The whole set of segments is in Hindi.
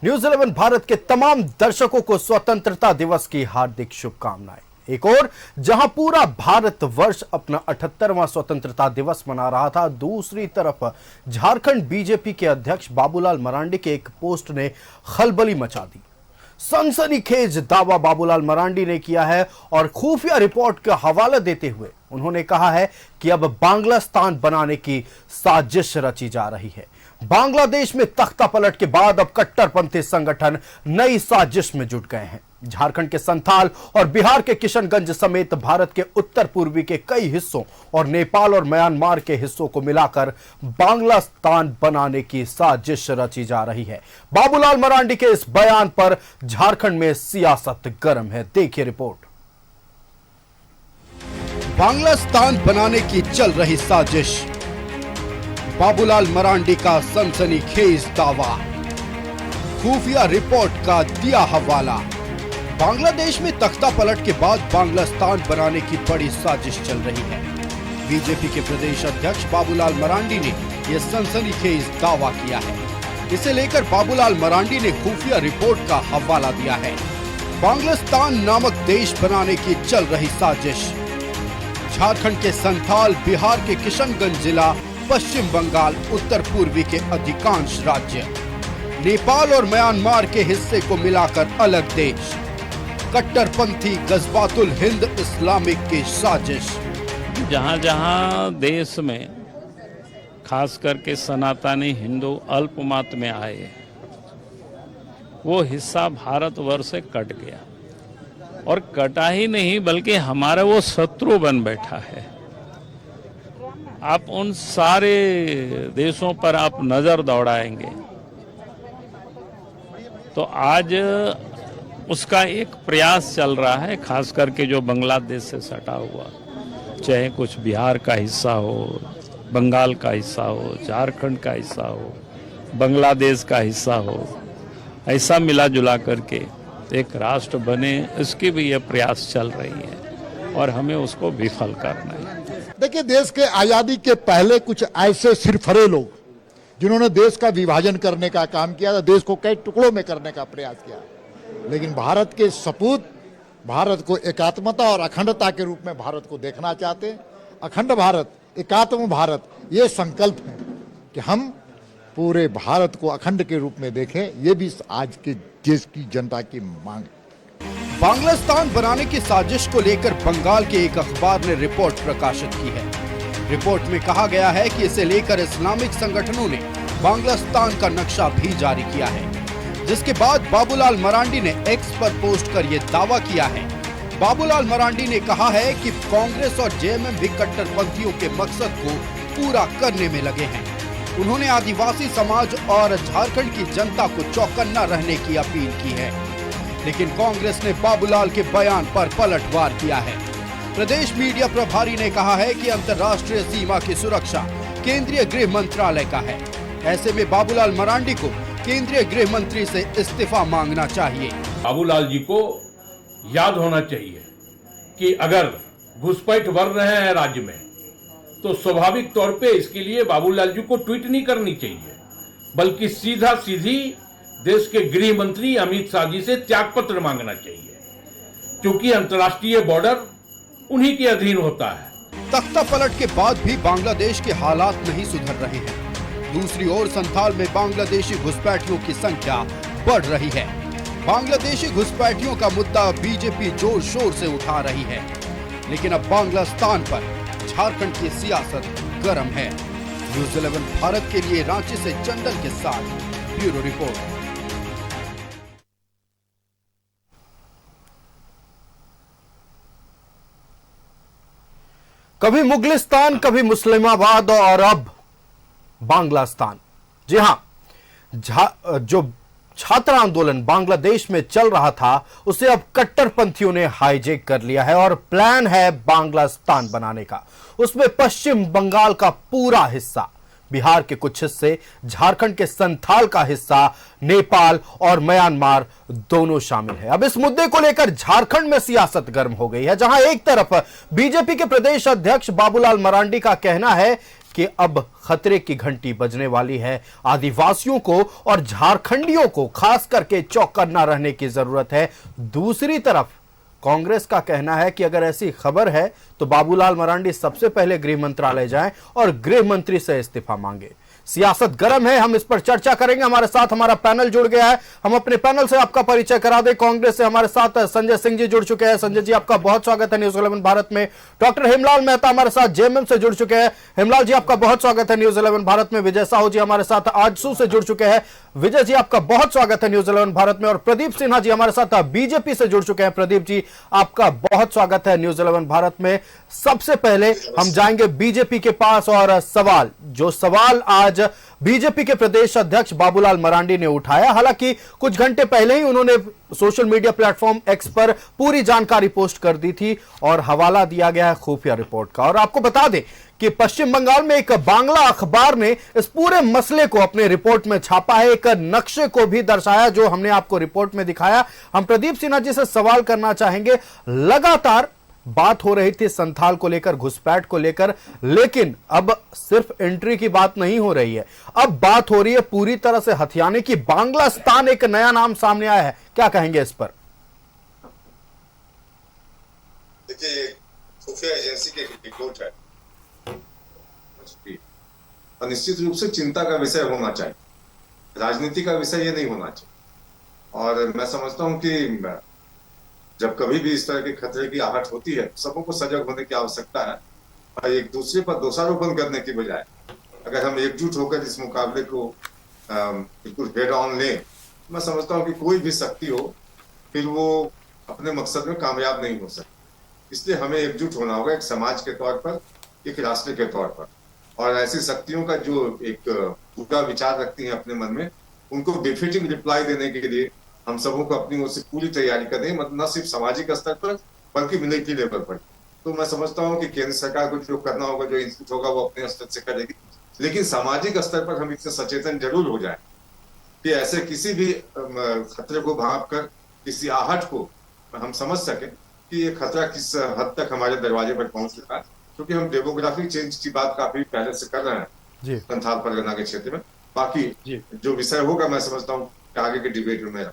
न्यूज 11 भारत के तमाम दर्शकों को स्वतंत्रता दिवस की हार्दिक शुभकामनाएं। एक और जहां पूरा भारत वर्ष अपना 78वां स्वतंत्रता दिवस मना रहा था, दूसरी तरफ झारखंड बीजेपी के अध्यक्ष बाबूलाल मरांडी के एक पोस्ट ने खलबली मचा दी। सनसनीखेज दावा बाबूलाल मरांडी ने किया है और खुफिया रिपोर्ट का हवाला देते हुए उन्होंने कहा है कि अब बांग्लास्तान बनाने की साजिश रची जा रही है। बांग्लादेश में तख्ता पलट के बाद अब कट्टरपंथी संगठन नई साजिश में जुट गए हैं। झारखंड के संथाल और बिहार के किशनगंज समेत भारत के उत्तर पूर्वी के कई हिस्सों और नेपाल और म्यांमार के हिस्सों को मिलाकर बांग्लास्तान बनाने की साजिश रची जा रही है। बाबूलाल मरांडी के इस बयान पर झारखंड में सियासत गर्म है। देखिए रिपोर्ट। बांग्लास्तान बनाने की चल रही साजिश, बाबूलाल मरांडी का सनसनीखेज दावा, खुफिया रिपोर्ट का दिया हवाला। बांग्लादेश में तख्ता पलट के बाद बांग्लास्तान बनाने की बड़ी साजिश चल रही है। बीजेपी के प्रदेश अध्यक्ष बाबूलाल मरांडी ने यह सनसनीखेज दावा किया है। इसे लेकर बाबूलाल मरांडी ने खुफिया रिपोर्ट का हवाला दिया है। बांग्लास्तान नामक देश बनाने की चल रही साजिश, झारखंड के संथाल, बिहार के किशनगंज जिला, पश्चिम बंगाल, उत्तर पूर्वी के अधिकांश राज्य, नेपाल और म्यांमार के हिस्से को मिलाकर अलग देश, कट्टरपंथी गजबातुल हिंद इस्लामिक की साजिश। जहां जहां देश में खास करके सनातनी हिंदू अल्पमत में आए, वो हिस्सा भारतवर्ष से कट गया और कटा ही नहीं बल्कि हमारा वो शत्रु बन बैठा है। आप उन सारे देशों पर आप नजर दौड़ाएंगे तो आज उसका एक प्रयास चल रहा है, खास करके जो बांग्लादेश से सटा हुआ, चाहे कुछ बिहार का हिस्सा हो, बंगाल का हिस्सा हो, झारखंड का हिस्सा हो, बांग्लादेश का हिस्सा हो, ऐसा मिला जुला करके एक राष्ट्र बने, इसकी भी यह प्रयास चल रही है और हमें उसको विफल करना है। देखिए, देश के आज़ादी के पहले कुछ ऐसे सिरफरे लोग जिन्होंने देश का विभाजन करने का काम किया था, देश को कई टुकड़ों में करने का प्रयास किया, लेकिन भारत के सपूत भारत को एकात्मता और अखंडता के रूप में भारत को देखना चाहते हैं। अखंड भारत, एकात्म भारत, ये संकल्प है कि हम पूरे भारत को अखंड के रूप में देखें। ये भी आज के देश की जनता की मांग है। बांग्लास्तान बनाने की साजिश को लेकर बंगाल के एक अखबार ने रिपोर्ट प्रकाशित की है। रिपोर्ट में कहा गया है कि इसे लेकर इस्लामिक संगठनों ने बांग्लास्तान का नक्शा भी जारी किया है, जिसके बाद बाबूलाल मरांडी ने एक्स पर पोस्ट कर यह दावा किया है। बाबूलाल मरांडी ने कहा है कि कांग्रेस और जेएमएम भी कट्टरपंथियों के मकसद को पूरा करने में लगे हैं। उन्होंने आदिवासी समाज और झारखंड की जनता को चौकन्ना रहने की अपील की है, लेकिन कांग्रेस ने बाबूलाल के बयान पर पलटवार किया है। प्रदेश मीडिया प्रभारी ने कहा है कि अंतर्राष्ट्रीय सीमा की सुरक्षा केंद्रीय गृह मंत्रालय का है। ऐसे में बाबूलाल मरांडी को केंद्रीय गृह मंत्री से इस्तीफा मांगना चाहिए। बाबूलाल जी को याद होना चाहिए कि अगर घुसपैठ बढ़ रहे हैं राज्य में तो स्वाभाविक तौर पे इसके लिए बाबूलाल जी को ट्वीट नहीं करनी चाहिए, बल्कि सीधा सीधी देश के गृह मंत्री अमित शाह जी से त्यागपत्र मांगना चाहिए, क्योंकि अंतर्राष्ट्रीय बॉर्डर उन्हीं के अधीन होता है। तख्ता पलट के बाद भी बांग्लादेश के हालात नहीं सुधर रहे हैं। दूसरी ओर संथाल में बांग्लादेशी घुसपैठियों की संख्या बढ़ रही है। बांग्लादेशी घुसपैठियों का मुद्दा बीजेपी जोर शोर से उठा रही है, लेकिन अब बांग्लास्तान पर झारखंड की सियासत गर्म है। न्यूज 11 भारत के लिए रांची से चंदन के साथ ब्यूरो रिपोर्ट। कभी मुगलिस्तान, कभी मुस्लिमाबाद और अब बांग्लास्तान। जी हां, जो छात्र आंदोलन बांग्लादेश में चल रहा था उसे अब कट्टरपंथियों ने हाईजैक कर लिया है और प्लान है बांग्लास्तान बनाने का। उसमें पश्चिम बंगाल का पूरा हिस्सा, बिहार के कुछ हिस्से, झारखंड के संथाल का हिस्सा, नेपाल और म्यांमार दोनों शामिल है। अब इस मुद्दे को लेकर झारखंड में सियासत गर्म हो गई है, जहां एक तरफ बीजेपी के प्रदेश अध्यक्ष बाबूलाल मरांडी का कहना है कि अब खतरे की घंटी बजने वाली है। आदिवासियों को और झारखंडियों को खास करके चौकन्ना रहने की जरूरत है। दूसरी तरफ कांग्रेस का कहना है कि अगर ऐसी खबर है तो बाबूलाल मरांडी सबसे पहले गृह मंत्रालय जाएं और गृह मंत्री से इस्तीफा मांगे। सियासत गर्म है, हम इस पर चर्चा करेंगे। हमारे साथ हमारा पैनल जुड़ गया है, हम अपने पैनल से आपका परिचय करा दें। कांग्रेस से हमारे साथ संजय सिंह जी जुड़ चुके हैं। संजय जी, आपका बहुत स्वागत है न्यूज 11 भारत में। डॉक्टर हेमलाल मेहता हमारे साथ जेएमएम से जुड़ चुके हैं। हेमलाल जी, आपका बहुत स्वागत है न्यूज 11 भारत में। विजय साहू जी हमारे साथ आजसू से जुड़ चुके हैं। विजय जी, आपका बहुत स्वागत है न्यूज 11 भारत में। और प्रदीप सिन्हा जी हमारे साथ बीजेपी से जुड़ चुके हैं। प्रदीप जी, आपका बहुत स्वागत है न्यूज 11 भारत में। सबसे पहले हम जाएंगे बीजेपी के पास और सवाल आज बीजेपी के प्रदेश अध्यक्ष बाबूलाल मरांडी ने उठाया। हालांकि कुछ घंटे पहले ही उन्होंने सोशल मीडिया प्लेटफॉर्म एक्स पर पूरी जानकारी पोस्ट कर दी थी और हवाला दिया गया है खुफिया रिपोर्ट का। और आपको बता दें कि पश्चिम बंगाल में एक बांग्ला अखबार ने इस पूरे मसले को अपने रिपोर्ट में छापा है, एक नक्शे को भी दर्शाया जो हमने आपको रिपोर्ट में दिखाया। हम प्रदीप सिन्हा जी से सवाल करना चाहेंगे। लगातार बात हो रही थी संथाल को लेकर, घुसपैठ को लेकर, लेकिन अब सिर्फ एंट्री की बात नहीं हो रही है, अब बात हो रही है पूरी तरह से हथियाने की। बांग्लास्तान एक नया नाम सामने आया है, क्या कहेंगे इस पर? देखिए, खुफिया एजेंसी की रिपोर्ट है और निश्चित रूप से चिंता का विषय होना चाहिए, राजनीति का विषय ये नहीं होना चाहिए। और मैं समझता हूं कि जब कभी भी इस तरह के खतरे की आहट होती है, सबों को सजग होने की आवश्यकता है और एक दूसरे पर दोषारोपण करने की बजाय अगर हम एकजुट होकर इस मुकाबले को बिल्कुल हेड ऑन लें, मैं समझता हूं कि कोई भी शक्ति हो फिर वो अपने मकसद में कामयाब नहीं हो सकती। इसलिए हमें एकजुट होना होगा, एक समाज के तौर पर, एक राष्ट्र के तौर पर। और ऐसी शक्तियों का जो एक पूरा विचार रखती हैं अपने मन में, उनको डिफीटिंग रिप्लाई देने के लिए हम सबों को अपनी ओर से पूरी तैयारी करें, मतलब न सिर्फ सामाजिक स्तर पर बल्कि मिलिट्री लेवल पर। तो मैं समझता हूं कि केंद्र सरकार को जो करना होगा, जो इंस्टीट्यूट होगा, वो अपने स्तर से करेगी, लेकिन सामाजिक स्तर पर हम इतने सचेतन जरूर हो जाए कि ऐसे किसी भी खतरे को भांप कर किसी आहट को हम समझ सके कि ये खतरा किस हद तक हमारे दरवाजे पर पहुंच चुका है। क्योंकि हम डेमोग्राफिक चेंज की बात काफी पहले से कर रहे हैं संथाल परगना के क्षेत्र में। बाकी जो विषय होगा, मैं समझता हूँ आगे के डिबेट में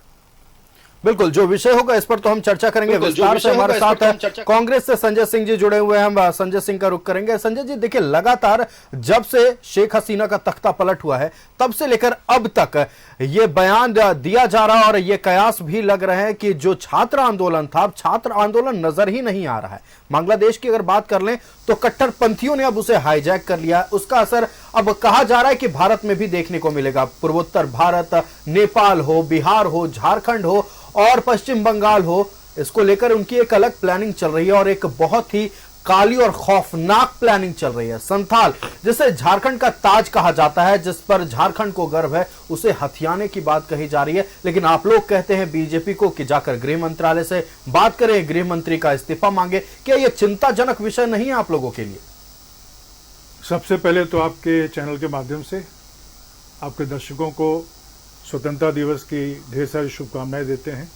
बिल्कुल जो विषय होगा इस पर तो हम चर्चा करेंगे विस्तार से। हमारे साथ है कांग्रेस से संजय सिंह जी जुड़े हुए हैं, हम संजय सिंह का रुख करेंगे। संजय जी, देखिए, लगातार जब से शेख हसीना का तख्ता पलट हुआ है तब से लेकर अब तक ये बयान दिया जा रहा है और ये कयास भी लग रहे हैं कि जो छात्र आंदोलन था, अब छात्र आंदोलन नजर ही नहीं आ रहा है। बांग्लादेश की अगर बात कर लें तो कट्टरपंथियों ने अब उसे हाईजैक कर लिया। उसका असर अब कहा जा रहा है कि भारत में भी देखने को मिलेगा। पूर्वोत्तर भारत, नेपाल हो, बिहार हो, झारखंड हो और पश्चिम बंगाल हो, इसको लेकर उनकी एक अलग प्लानिंग चल रही है और एक बहुत ही काली और खौफनाक प्लानिंग चल रही है। संथाल, जिसे झारखंड का ताज कहा जाता है, जिस पर झारखंड को गर्व है, उसे हथियाने की बात कही जा रही है। लेकिन आप लोग कहते हैं बीजेपी को कि जाकर गृह मंत्रालय से बात करें, गृह मंत्री का इस्तीफा मांगे। क्या यह चिंताजनक विषय नहीं है आप लोगों के लिए? सबसे पहले तो आपके चैनल के माध्यम से आपके दर्शकों को स्वतंत्रता दिवस की ढेर सारी शुभकामनाएं देते हैं।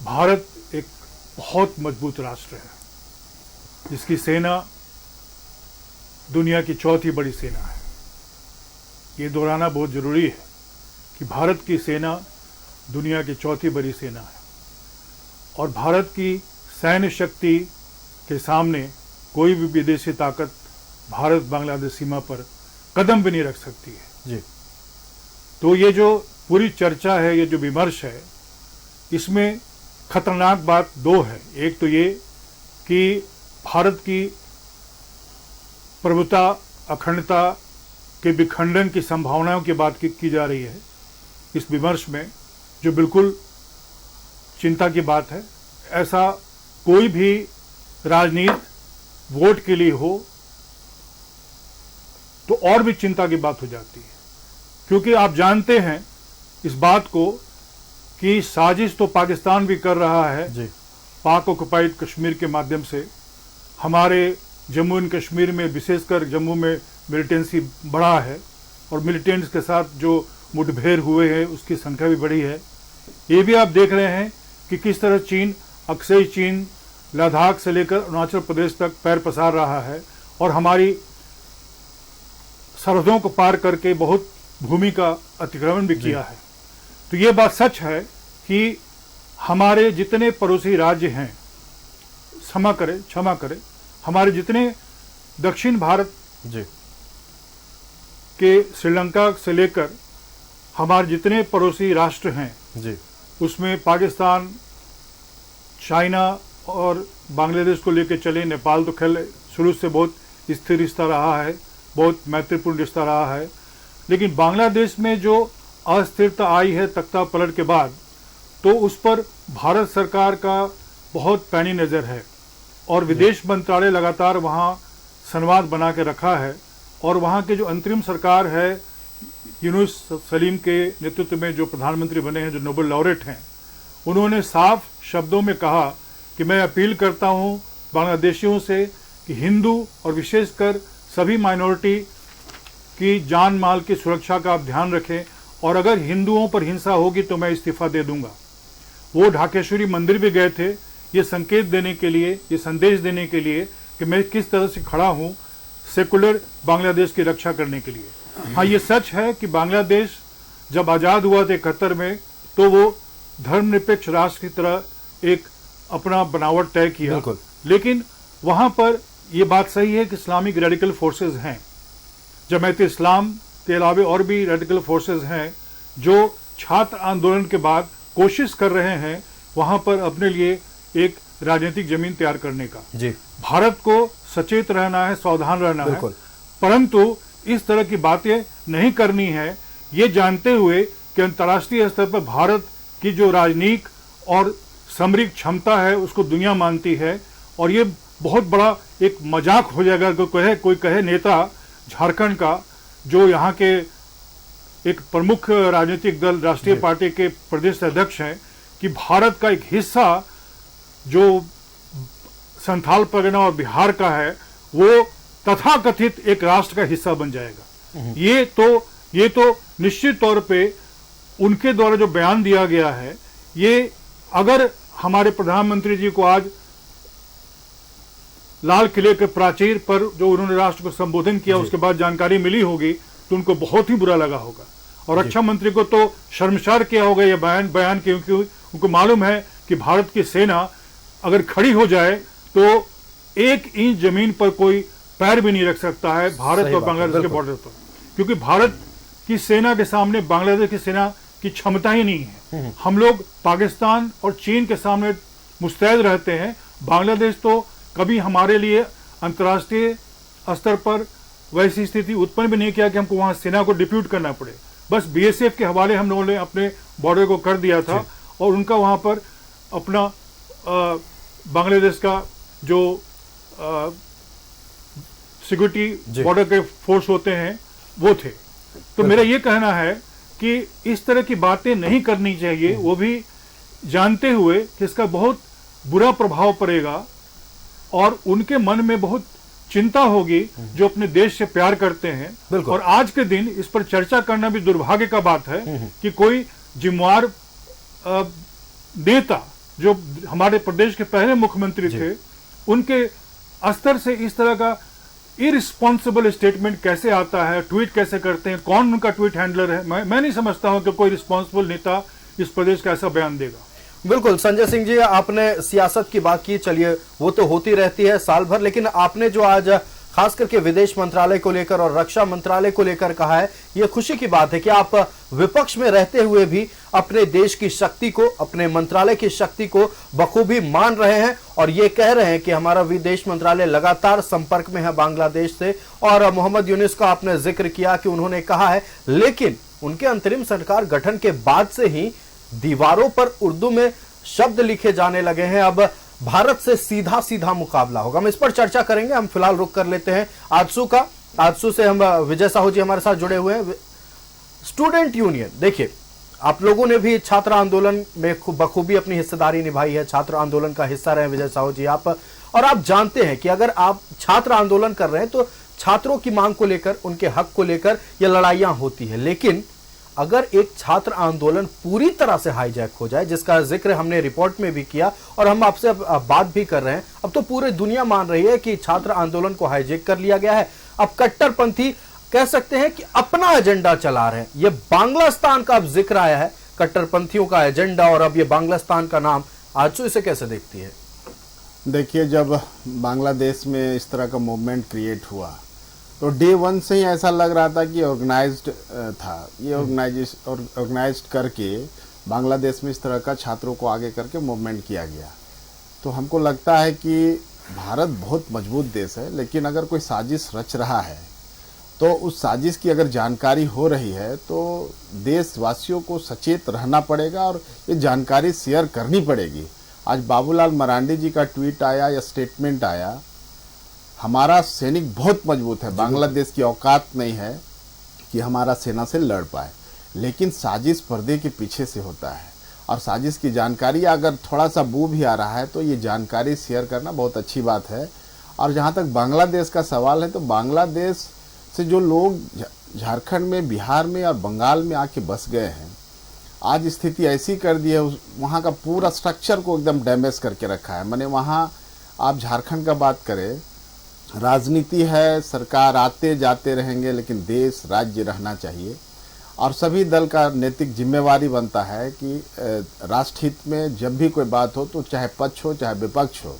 भारत एक बहुत मजबूत राष्ट्र है जिसकी सेना दुनिया की चौथी बड़ी सेना है। ये दोहराना बहुत जरूरी है कि भारत की सेना दुनिया की चौथी बड़ी सेना है और भारत की सैन्य शक्ति के सामने कोई भी विदेशी ताकत भारत बांग्लादेश सीमा पर कदम भी नहीं रख सकती है जी। तो ये जो पूरी चर्चा है, ये जो विमर्श है, इसमें खतरनाक बात दो है। एक तो ये कि भारत की प्रभुता, अखंडता के विखंडन की संभावनाओं की बात की जा रही है इस विमर्श में, जो बिल्कुल चिंता की बात है। ऐसा कोई भी राजनीति वोट के लिए हो तो और भी चिंता की बात हो जाती है, क्योंकि आप जानते हैं इस बात को कि साजिश तो पाकिस्तान भी कर रहा है जी। पाक ऑक्युपाइड कश्मीर के माध्यम से हमारे जम्मू एंड कश्मीर में, विशेषकर जम्मू में मिलिटेंसी बढ़ा है और मिलिटेंट्स के साथ जो मुठभेड़ हुए हैं उसकी संख्या भी बढ़ी है। ये भी आप देख रहे हैं कि किस तरह चीन, अक्सर चीन लद्दाख से लेकर अरुणाचल प्रदेश तक पैर पसार रहा है और हमारी सरहदों को पार करके बहुत भूमि का अतिक्रमण भी किया है। तो ये बात सच है कि हमारे जितने पड़ोसी राज्य हैं, क्षमा करें, हमारे जितने दक्षिण भारत जी के श्रीलंका से लेकर हमारे जितने पड़ोसी राष्ट्र हैं, जी उसमें पाकिस्तान, चाइना और बांग्लादेश को लेकर चले, नेपाल तो खैर शुरू से बहुत स्थिर रिश्ता रहा है, बहुत मैत्रीपूर्ण रिश्ता रहा है, लेकिन बांग्लादेश में जो अस्थिरता आई है तख्ता पलट के बाद, तो उस पर भारत सरकार का बहुत पैनी नज़र है और विदेश मंत्रालय लगातार वहाँ संवाद बना के रखा है। और वहाँ के जो अंतरिम सरकार है, यूनुस सलीम के नेतृत्व में जो प्रधानमंत्री बने हैं, जो नोबेल लॉरेट हैं, उन्होंने साफ शब्दों में कहा कि मैं अपील करता हूँ बांग्लादेशियों से कि हिंदू और विशेषकर सभी माइनॉरिटी की जान माल की सुरक्षा का आप ध्यान रखें और अगर हिंदुओं पर हिंसा होगी तो मैं इस्तीफा दे दूंगा। वो ढाकेश्वरी मंदिर भी गए थे ये संकेत देने के लिए, ये संदेश देने के लिए कि मैं किस तरह से खड़ा हूँ सेकुलर बांग्लादेश की रक्षा करने के लिए। हाँ, ये सच है कि बांग्लादेश जब आज़ाद हुआ था 71 में, तो वो धर्मनिरपेक्ष राष्ट्र की तरह एक अपना बनावट तय किया, लेकिन वहाँ पर ये बात सही है कि इस्लामिक रेडिकल फोर्सेस हैं, जमात इस्लाम के अलावा और भी रेडिकल फोर्सेस हैं जो छात्र आंदोलन के बाद कोशिश कर रहे हैं वहां पर अपने लिए एक राजनीतिक जमीन तैयार करने का। जी भारत को सचेत रहना है, सावधान रहना है, परंतु इस तरह की बातें नहीं करनी है, ये जानते हुए कि अंतर्राष्ट्रीय स्तर पर भारत की जो राजनीतिक और सामरिक क्षमता है उसको दुनिया मानती है और ये बहुत बड़ा एक मजाक हो जाएगा अगर कोई कहे नेता झारखंड का, जो यहाँ के एक प्रमुख राजनीतिक दल राष्ट्रीय पार्टी के प्रदेश अध्यक्ष हैं, कि भारत का एक हिस्सा जो संथाल परगना और बिहार का है वो तथाकथित एक राष्ट्र का हिस्सा बन जाएगा। ये तो निश्चित तौर पे उनके द्वारा जो बयान दिया गया है, ये अगर हमारे प्रधानमंत्री जी को आज लाल किले के प्राचीर पर जो उन्होंने राष्ट्र को संबोधन किया उसके बाद जानकारी मिली होगी तो उनको बहुत ही बुरा लगा होगा और रक्षा मंत्री को तो शर्मसार किया होगा ये बयान क्योंकि उनको मालूम है कि भारत की सेना अगर खड़ी हो जाए तो 1 इंच जमीन पर कोई पैर भी नहीं रख सकता है भारत और बांग्लादेश के बॉर्डर पर, क्योंकि भारत की सेना के सामने बांग्लादेश की सेना की क्षमता ही नहीं है। हम लोग पाकिस्तान और चीन के सामने मुस्तैद रहते हैं। बांग्लादेश तो कभी हमारे लिए अंतर्राष्ट्रीय स्तर पर वैसी स्थिति उत्पन्न भी नहीं किया कि हमको वहां सेना को डिप्यूट करना पड़े। बस बीएसएफ के हवाले हम लोगों ने अपने बॉर्डर को कर दिया था और उनका वहां पर अपना बांग्लादेश का जो सिक्योरिटी बॉर्डर के फोर्स होते हैं वो थे। तो मेरा ये कहना है कि इस तरह की बातें नहीं करनी चाहिए, वो भी जानते हुए कि इसका बहुत बुरा प्रभाव पड़ेगा और उनके मन में बहुत चिंता होगी जो अपने देश से प्यार करते हैं। और आज के दिन इस पर चर्चा करना भी दुर्भाग्य का बात है कि कोई जिम्मेवार नेता जो हमारे प्रदेश के पहले मुख्यमंत्री थे, उनके स्तर से इस तरह का इररिस्पॉन्सिबल स्टेटमेंट कैसे आता है, ट्वीट कैसे करते हैं, कौन उनका ट्वीट हैंडलर है। मैं नहीं समझता हूं कि कोई रिस्पॉन्सिबल नेता इस प्रदेश का ऐसा बयान देगा। बिल्कुल संजय सिंह जी, आपने सियासत की बात की, चलिए वो तो होती रहती है साल भर, लेकिन आपने जो आज खास करके विदेश मंत्रालय को लेकर और रक्षा मंत्रालय को लेकर कहा है, ये खुशी की बात है कि आप विपक्ष में रहते हुए भी अपने देश की शक्ति को, अपने मंत्रालय की शक्ति को बखूबी मान रहे हैं और ये कह रहे हैं कि हमारा विदेश मंत्रालय लगातार संपर्क में है बांग्लादेश से। और मोहम्मद यूनुस का आपने जिक्र किया कि उन्होंने कहा है, लेकिन उनके अंतरिम सरकार गठन के बाद से ही दीवारों पर उर्दू में शब्द लिखे जाने लगे हैं, अब भारत से सीधा सीधा मुकाबला होगा। हम इस पर चर्चा करेंगे। हम फिलहाल रुक कर लेते हैं आजसू का। आजसू से हम विजय साहू जी हमारे साथ जुड़े हुए हैं। स्टूडेंट यूनियन, देखिए आप लोगों ने भी छात्र आंदोलन में बखूबी अपनी हिस्सेदारी निभाई है, छात्र आंदोलन का हिस्सा रहे विजय साहू जी आप, और आप जानते हैं कि अगर आप छात्र आंदोलन कर रहे हैं तो छात्रों की मांग को लेकर, उनके हक को लेकर ये लड़ाइयां होती है, लेकिन अगर एक छात्र आंदोलन पूरी तरह से हाईजैक हो जाए, जिसका जिक्र हमने रिपोर्ट में भी किया और हम आपसे बात भी कर रहे हैं, अब तो पूरी दुनिया मान रही है कि छात्र आंदोलन को हाईजैक कर लिया गया है। अब कट्टरपंथी कह सकते हैं कि अपना एजेंडा चला रहे हैं। ये बांग्लास्तान का अब जिक्र आया है, कट्टरपंथियों का एजेंडा, और अब ये बांग्लास्तान का नाम। आजसू इसे कैसे देखती है? देखिए, जब बांग्लादेश में इस तरह का मूवमेंट क्रिएट हुआ तो डे वन से ही ऐसा लग रहा था कि ऑर्गेनाइज्ड था। ये ऑर्गेनाइज्ड करके बांग्लादेश में इस तरह का छात्रों को आगे करके मूवमेंट किया गया। तो हमको लगता है कि भारत बहुत मजबूत देश है, लेकिन अगर कोई साजिश रच रहा है तो उस साजिश की अगर जानकारी हो रही है तो देशवासियों को सचेत रहना पड़ेगा और ये जानकारी शेयर करनी पड़ेगी। आज बाबूलाल मरांडी जी का ट्वीट आया या स्टेटमेंट आया, हमारा सैनिक बहुत मजबूत है, बांग्लादेश की औकात नहीं है कि हमारा सेना से लड़ पाए, लेकिन साजिश पर्दे के पीछे से होता है और साजिश की जानकारी अगर थोड़ा सा बू भी आ रहा है तो ये जानकारी शेयर करना बहुत अच्छी बात है। और जहाँ तक बांग्लादेश का सवाल है तो बांग्लादेश से जो लोग झारखंड में, बिहार में और बंगाल में आके बस गए हैं, आज स्थिति ऐसी कर दी है, वहाँ का पूरा स्ट्रक्चर को एकदम डैमेज करके रखा है। माने वहाँ आप झारखंड का बात करें, राजनीति है, सरकार आते जाते रहेंगे, लेकिन देश राज्य रहना चाहिए और सभी दल का नैतिक जिम्मेवारी बनता है कि राष्ट्रहित में जब भी कोई बात हो तो चाहे पक्ष हो चाहे विपक्ष हो,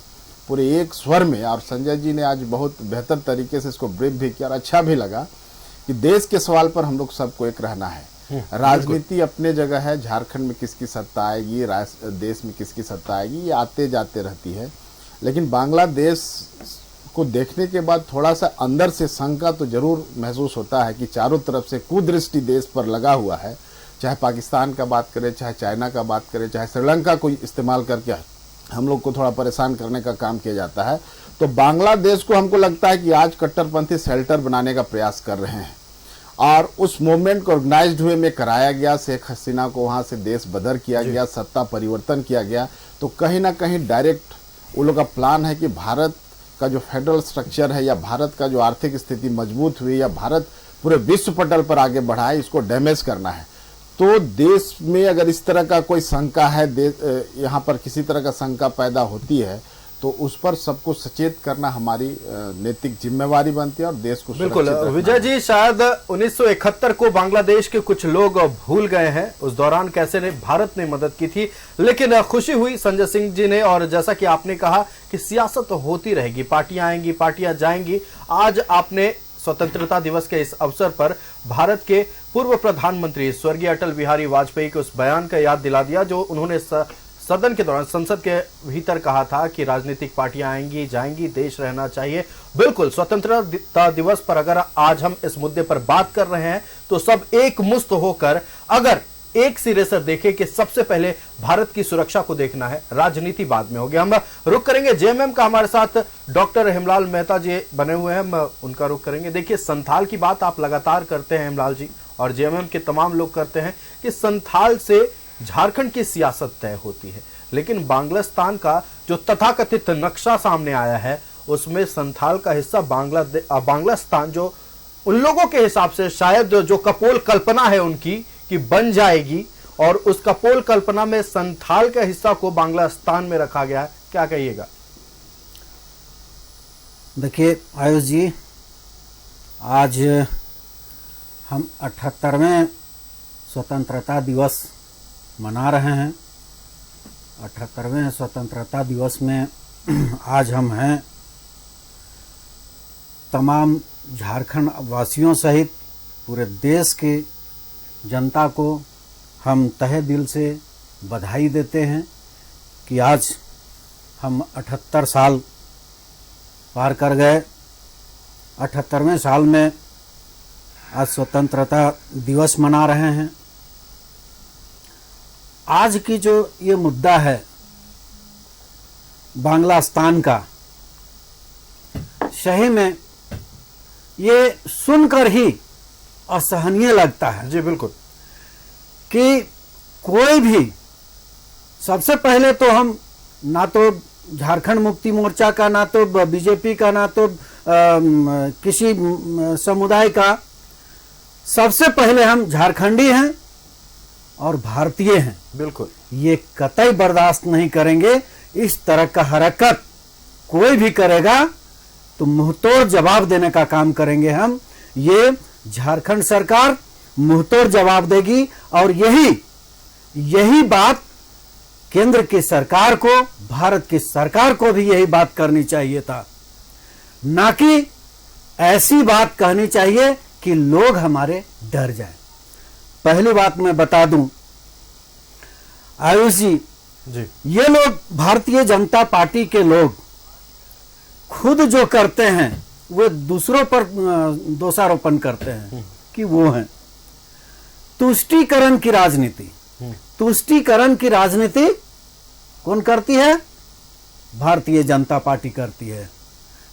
पूरे एक स्वर में। और संजय जी ने आज बहुत बेहतर तरीके से इसको ब्रीफ भी किया और अच्छा भी लगा कि देश के सवाल पर हम लोग सबको एक रहना है। राजनीति अपने जगह है, झारखंड में किसकी सत्ता आएगी, देश में किसकी सत्ता आएगी, ये आते जाते रहती है। लेकिन बांग्लादेश को देखने के बाद थोड़ा सा अंदर से शंका तो जरूर महसूस होता है कि चारों तरफ से कुदृष्टि देश पर लगा हुआ है। चाहे पाकिस्तान का बात करें, चाहे चाइना का बात करें, चाहे श्रीलंका को इस्तेमाल करके हम लोग को थोड़ा परेशान करने का काम किया जाता है। तो बांग्लादेश को हमको लगता है कि आज कट्टरपंथी शेल्टर बनाने का प्रयास कर रहे हैं और उस मूवमेंट को ऑर्गेनाइज्ड वे में कराया गया। शेख हसीना को वहाँ से देश बदर किया गया, सत्ता परिवर्तन किया गया। तो कहीं ना कहीं डायरेक्ट वो लोग का प्लान है कि भारत का जो फेडरल स्ट्रक्चर है या भारत का जो आर्थिक स्थिति मजबूत हुई या भारत पूरे विश्व पटल पर आगे बढ़ा है, इसको डैमेज करना है। तो देश में अगर इस तरह का कोई शंका है, यहाँ पर किसी तरह का शंका पैदा होती है तो उस पर सबको सचेत करना हमारी नैतिक जिम्मेवारी बनती है और देश को बिल्कुल। विजय जी, शायद 1971 को बांग्लादेश के कुछ लोग भूल गए हैं, उस दौरान कैसे भारत ने मदद की थी। लेकिन खुशी हुई संजय सिंह जी ने, और जैसा कि आपने कहा कि सियासत होती रहेगी, पार्टियां आएंगी, पार्टियां जाएंगी। आज आपने स्वतंत्रता दिवस के इस अवसर पर भारत के पूर्व प्रधानमंत्री स्वर्गीय अटल बिहारी वाजपेयी के उस बयान का याद दिला दिया जो उन्होंने सदन के दौरान, संसद के भीतर कहा था कि राजनीतिक पार्टियां आएंगी जाएंगी, देश रहना चाहिए। बिल्कुल, स्वतंत्रता दिवस पर अगर आज हम इस मुद्दे पर बात कर रहे हैं तो सब एक मुस्त होकर अगर एक सिरे से देखें कि सबसे पहले भारत की सुरक्षा को देखना है, राजनीति बाद में होगी। हम रुक करेंगे जेएमएम का, हमारे साथ डॉक्टर हेमलाल मेहता जी बने हुए हैं, हम उनका रुक करेंगे। देखिए, संथाल की बात आप लगातार करते हैं हेमलाल जी, और जेएमएम के तमाम लोग करते हैं कि संथाल से झारखंड की सियासत तय होती है, लेकिन बांग्लास्तान का जो तथाकथित नक्शा सामने आया है उसमें संथाल का हिस्सा बांग्लास्तान जो उन लोगों के हिसाब से शायद जो कपोल कल्पना है उनकी कि बन जाएगी, और उस कपोल कल्पना में संथाल के हिस्सा को बांग्लास्तान में रखा गया है। क्या कहिएगा? देखिए आयुष जी, आज हम 78वें स्वतंत्रता दिवस मना रहे हैं। 78वें स्वतंत्रता दिवस में आज हम हैं तमाम झारखंड वासियों सहित पूरे देश के जनता को हम तहे दिल से बधाई देते हैं कि आज हम 78 साल पार कर गए। 78वें साल में आज स्वतंत्रता दिवस मना रहे हैं। आज की जो ये मुद्दा है बांग्लास्तान का, सही में ये सुनकर ही असहनीय लगता है। जी बिल्कुल, कि कोई भी, सबसे पहले तो हम ना तो झारखंड मुक्ति मोर्चा का, ना तो बीजेपी का, ना तो किसी समुदाय का, सबसे पहले हम झारखंडी हैं और भारतीय हैं, बिल्कुल ये कतई बर्दाश्त नहीं करेंगे। इस तरह का हरकत कोई भी करेगा तो मुंहतोड़ जवाब देने का काम करेंगे हम। ये झारखंड सरकार मुंहतोड़ जवाब देगी और यही बात केंद्र की सरकार को, भारत की सरकार को भी यही बात करनी चाहिए था, ना कि ऐसी बात कहनी चाहिए कि लोग हमारे डर जाएं। पहली बात मैं बता दूं आयुष जी, ये लोग भारतीय जनता पार्टी के लोग खुद जो करते हैं वो दूसरों पर दोषारोपण करते हैं कि वो हैं। तुष्टीकरण की राजनीति, तुष्टीकरण की राजनीति कौन करती है? भारतीय जनता पार्टी करती है।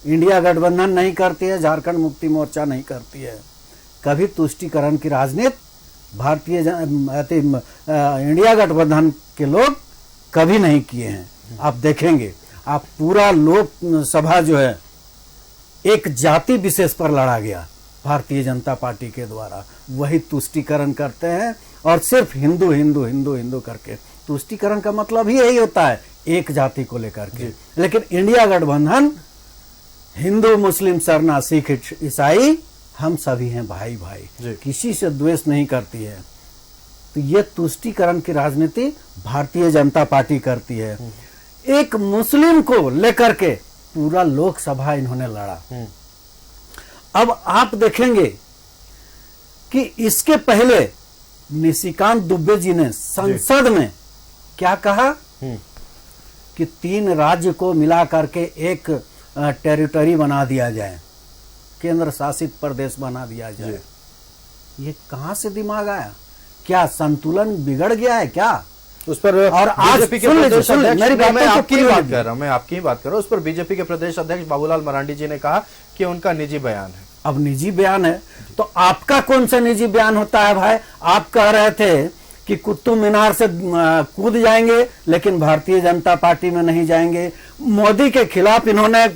इंडिया गठबंधन नहीं करती है, झारखंड मुक्ति मोर्चा नहीं करती है। कभी तुष्टीकरण की राजनीति इंडिया गठबंधन के लोग कभी नहीं किए हैं। आप देखेंगे, आप पूरा लोकसभा जो है एक जाति विशेष पर लड़ा गया भारतीय जनता पार्टी के द्वारा, वही तुष्टीकरण करते हैं और सिर्फ हिंदू हिंदू हिंदू हिंदू करके। तुष्टीकरण का मतलब ही यही होता है, एक जाति को लेकर के। लेकिन इंडिया गठबंधन हिंदू मुस्लिम सरना सिख ईसाई हम सभी हैं भाई भाई, किसी से द्वेष नहीं करती है। तो ये तुष्टीकरण की राजनीति भारतीय जनता पार्टी करती है। एक मुस्लिम को लेकर के पूरा लोकसभा इन्होंने लड़ा। अब आप देखेंगे कि इसके पहले निशिकांत दुबे जी ने संसद में क्या कहा कि 3 राज्य को मिला करके एक टेरिटरी बना दिया जाए, केंद्र शासित प्रदेश बना दिया जाए। ये कहां से दिमाग आया? क्या संतुलन बिगड़ गया है क्या उस पर? और आज बीजेपी के प्रदेश अध्यक्ष, मैं आपकी बात कर रहा हूं, उस पर बीजेपी के प्रदेश अध्यक्ष बाबूलाल मरांडी जी ने कहा कि उनका निजी बयान है। अब निजी बयान है तो आपका कौन सा निजी बयान होता है भाई? आप कह रहे थे कि कुतुब मीनार से कूद जाएंगे लेकिन भारतीय जनता पार्टी में नहीं जाएंगे। मोदी के खिलाफ इन्होंने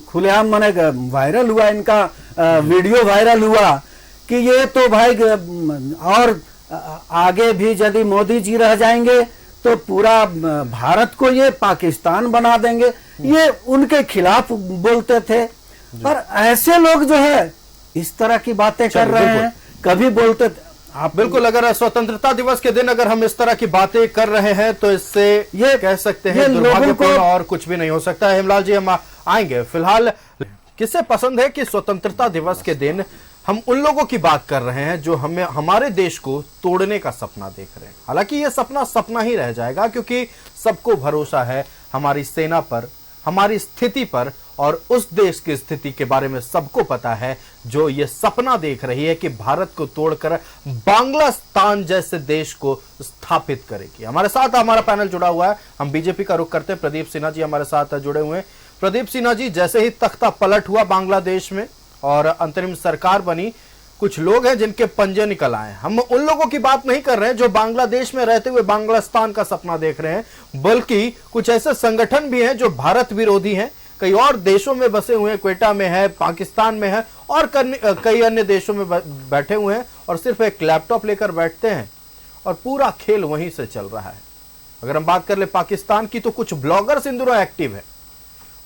खुलेआम माने वायरल हुआ, इनका वीडियो वायरल हुआ कि ये तो भाई और आगे भी यदि मोदी जी रह जाएंगे तो पूरा भारत को ये पाकिस्तान बना देंगे। ये उनके खिलाफ बोलते थे। पर ऐसे लोग जो है इस तरह की बातें कर रहे हैं, कभी बोलते आप बिल्कुल। अगर स्वतंत्रता दिवस के दिन अगर हम इस तरह की बातें कर रहे हैं तो इससे ये कह सकते हैं दुर्भाग्यपूर्ण और कुछ भी नहीं हो सकता है। हेमलाल जी, हम आएंगे। फिलहाल किसे पसंद है कि स्वतंत्रता दिवस के दिन हम उन लोगों की बात कर रहे हैं जो हमें हमारे देश को तोड़ने का सपना देख रहे हैं। हालांकि यह सपना सपना ही रह जाएगा, क्योंकि सबको भरोसा है हमारी सेना पर, हमारी स्थिति पर, और उस देश की स्थिति के बारे में सबको पता है जो ये सपना देख रही है कि भारत को तोड़कर बांग्लादेश जैसे देश को स्थापित करेगी। हमारे साथ हमारा पैनल जुड़ा हुआ है। हम बीजेपी का रुख करते हैं। प्रदीप सिन्हा जी हमारे साथ जुड़े हुए हैं। प्रदीप सिन्हा जी, जैसे ही तख्ता पलट हुआ बांग्लादेश में और अंतरिम सरकार बनी, कुछ लोग हैं जिनके पंजे निकल आए। हम उन लोगों की बात नहीं कर रहे हैं जो बांग्लादेश में रहते हुए बांग्लादेश का सपना देख रहे हैं, बल्कि कुछ ऐसे संगठन भी हैं जो भारत विरोधी हैं, कई और देशों में बसे हुए हैं, क्वेटा में है, पाकिस्तान में है और कई अन्य देशों में बैठे हुए हैं और सिर्फ एक लैपटॉप लेकर बैठते हैं और पूरा खेल वहीं से चल रहा है। अगर हम बात कर ले पाकिस्तान की, तो कुछ ब्लॉगर्स इन दिनों एक्टिव है,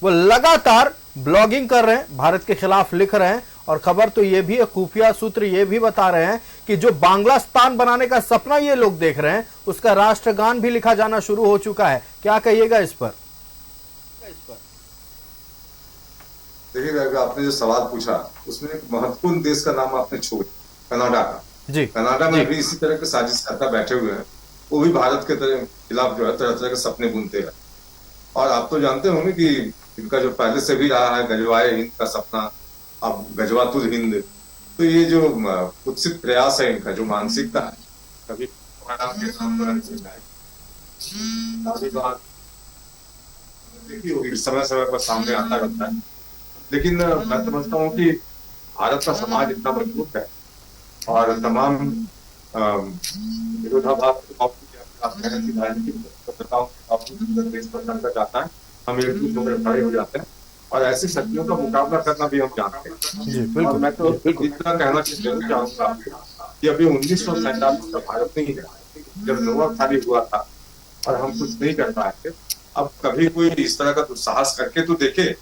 वो लगातार ब्लॉगिंग कर रहे हैं, भारत के खिलाफ लिख रहे हैं। और खबर तो ये भी है, खुफिया सूत्र ये भी बता रहे हैं कि जो बांग्लादेश बनाने का सपना ये लोग देख रहे हैं, उसका राष्ट्रगान भी लिखा जाना शुरू हो चुका है। क्या कहिएगा इस पर? देखिए, अगर आपने जो सवाल पूछा उसमें एक महत्वपूर्ण देश का नाम आपने छोड़, कनाडा का। जी, कनाडा में भी इसी तरह के साजिशकर्ता बैठे हुए हैं। वो भी भारत के खिलाफ जो है तरह तरह के सपने बुनते हैं। और आप तो जानते होंगे कि इनका जो पहले से भी रहा है गजवाए हिंद का सपना, अब गजवातुल हिंद। तो ये जो कुत्सित प्रयास है इनका, जो मानसिकता है, कभी समय समय पर सामने आता रहता है। लेकिन मैं समझता हूँ कि भारत का समाज इतना मजबूत है और तमाम विरोधाभास जाता है, हम एकजुट होकर खड़े हो जाते हैं और ऐसी शक्तियों का मुकाबला करना भी हम जानते हैं। जी बिल्कुल। मैं तो इतना कहना चाहूंगा कि अभी 1947 का भारत नहीं रहा, जब लोहा खाली हुआ था और हम कुछ नहीं कर पाए थे। अब कभी कोई इस तरह का दुस्साहस करके तो देखे,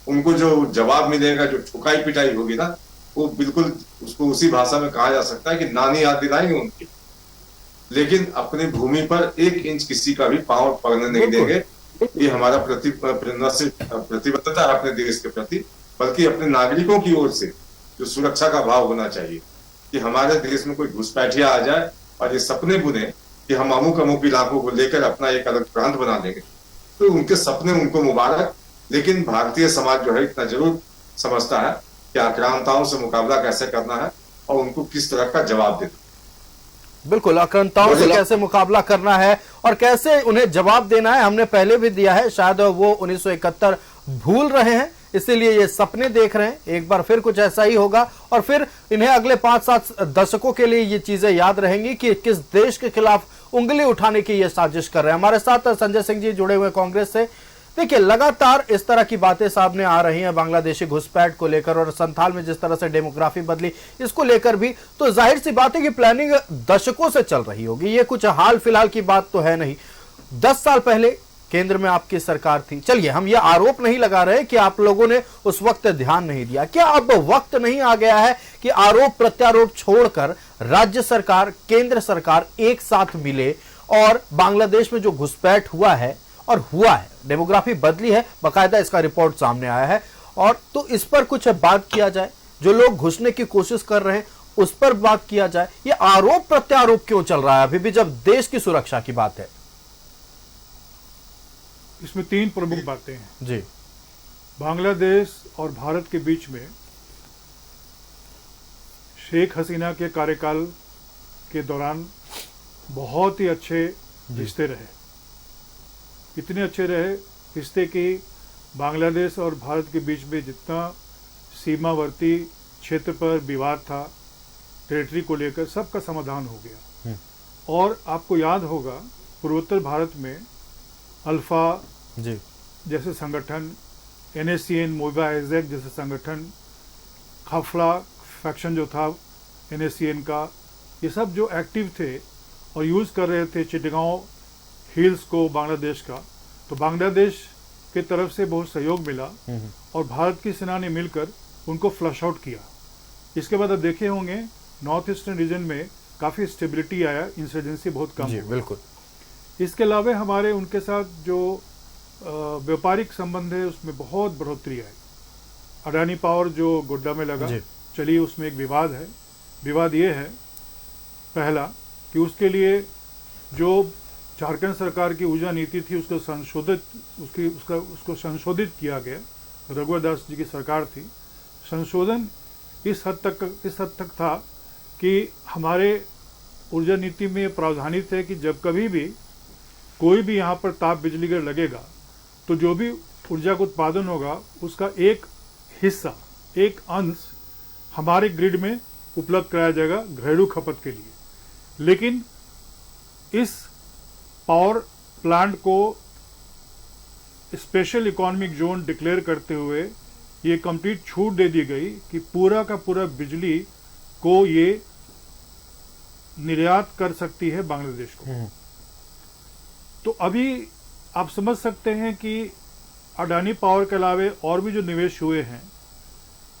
उनको जो जवाब मिलेगा, जो ठुकाई पिटाई होगी ना, वो बिल्कुल उसको उसी भाषा में कहा जा सकता है कि नानी याद दिलाएंगे उनकी, लेकिन अपनी भूमि पर 1 इंच किसी का भी पांव पड़ने नहीं देंगे। ये हमारा न सिर्फ प्रतिबद्धता है अपने देश के प्रति, बल्कि अपने नागरिकों की ओर से जो सुरक्षा का भाव होना चाहिए कि हमारे देश में कोई घुसपैठिया आ जाए और ये सपने बुने कि हम अमुक अमुक इलाकों को लेकर अपना एक अलग प्रांत बना लेंगे, तो उनके सपने उनको मुबारक। लेकिन भारतीय समाज जो है इतना जरूर समझता है कि आक्रांताओं से मुकाबला कैसे करना है और उनको किस तरह का जवाब देना। बिल्कुल, आक्रांताओं से कैसे मुकाबला करना है और कैसे उन्हें जवाब देना है, हमने पहले भी दिया है। शायद वो 1971 भूल रहे हैं, इसीलिए ये सपने देख रहे हैं। एक बार फिर कुछ ऐसा ही होगा और फिर इन्हें अगले 5-7 दशकों के लिए ये चीजें याद रहेंगी कि किस देश के खिलाफ उंगली उठाने की ये साजिश कर रहे हैं। हमारे साथ संजय सिंह जी जुड़े हुए कांग्रेस से। देखिए, लगातार इस तरह की बातें सामने आ रही हैं बांग्लादेशी घुसपैठ को लेकर और संथाल में जिस तरह से डेमोग्राफी बदली, इसको लेकर भी तो जाहिर सी बात है कि प्लानिंग दशकों से चल रही होगी। ये कुछ हाल फिलहाल की बात तो है नहीं। 10 साल पहले केंद्र में आपकी सरकार थी। चलिए, हम ये आरोप नहीं लगा रहे कि आप लोगों ने उस वक्त ध्यान नहीं दिया। क्या अब वक्त नहीं आ गया है कि आरोप प्रत्यारोप छोड़कर राज्य सरकार, केंद्र सरकार एक साथ मिले और बांग्लादेश में जो घुसपैठ हुआ है और हुआ है, डेमोग्राफी बदली है, बाकायदा इसका रिपोर्ट सामने आया है, और तो इस पर कुछ बात किया जाए। जो लोग घुसने की कोशिश कर रहे हैं उस पर बात किया जाए। ये आरोप प्रत्यारोप क्यों चल रहा है अभी भी, जब देश की सुरक्षा की बात है? इसमें 3 प्रमुख बातें हैं जी। बांग्लादेश और भारत के बीच में शेख हसीना के कार्यकाल के दौरान बहुत ही अच्छे रिश्ते रहे। इतने अच्छे रहे रिश्ते कि बांग्लादेश और भारत के बीच में जितना सीमावर्ती क्षेत्र पर विवाद था, टेरिटरी को लेकर, सबका समाधान हो गया। और आपको याद होगा, पूर्वोत्तर भारत में अल्फा जी जैसे संगठन, NACN, मोइबा आइजैक जैसे संगठन, खाफला फैक्शन जो था NACN का, ये सब जो एक्टिव थे और यूज़ कर रहे थे चिटगांव हिल्स को बांग्लादेश का, तो बांग्लादेश की तरफ से बहुत सहयोग मिला और भारत की सेना ने मिलकर उनको फ्लश आउट किया। इसके बाद आप देखे होंगे नॉर्थ ईस्टर्न रीजन में काफ़ी स्टेबिलिटी आया, इंसर्जेंसी बहुत कम जी, हुआ। बिल्कुल। इसके अलावा हमारे उनके साथ जो व्यापारिक संबंध है उसमें बहुत बढ़ोतरी आई। अडानी पावर जो गोड्डा में लगा, चलिए उसमें एक विवाद है। विवाद ये है पहला कि उसके लिए जो झारखंड सरकार की ऊर्जा नीति थी उसको संशोधित किया गया। रघुवर दास जी की सरकार थी। संशोधन इस हद तक था कि हमारे ऊर्जा नीति में प्रावधानित है कि जब कभी भी कोई भी यहाँ पर ताप बिजली घर लगेगा तो जो भी ऊर्जा का उत्पादन होगा उसका एक हिस्सा, एक अंश हमारे ग्रिड में उपलब्ध कराया जाएगा घरेलू खपत के लिए। लेकिन इस पावर प्लांट को स्पेशल इकोनॉमिक जोन डिक्लेयर करते हुए ये कंप्लीट छूट दे दी गई कि पूरा का पूरा बिजली को ये निर्यात कर सकती है बांग्लादेश को। तो अभी आप समझ सकते हैं कि अडानी पावर के अलावे और भी जो निवेश हुए हैं,